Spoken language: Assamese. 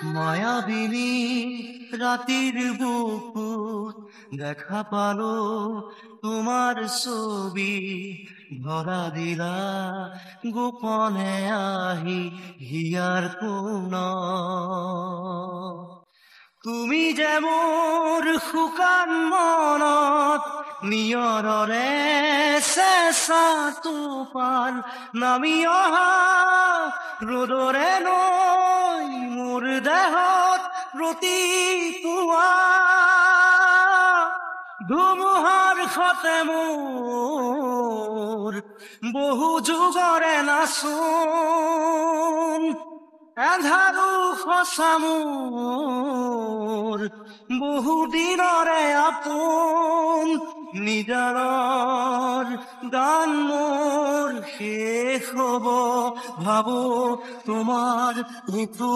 মায়াবিনী ৰাতেৰ বুকুৰ দেখা পালো তোমাৰ ছবি ধৰা দিলা গোপনে আহি হিয়াৰ কোন তুমি যে মোৰ শুকান মনত নিয়ৰৰে চেঁচা টোপাল নামি অহা ৰ'দৰে নৈ মোৰ দেহত প্ৰতিপুৱা ধুমুহাৰ সতে মোৰ বহু যুগৰে নাচোন এন্ধাৰো সঁচা মোৰ বহু দিনৰে আপোন নিজাৰৰ গান মোৰ শেষ হ'ব ভাবো তোমাৰ মৃত্যু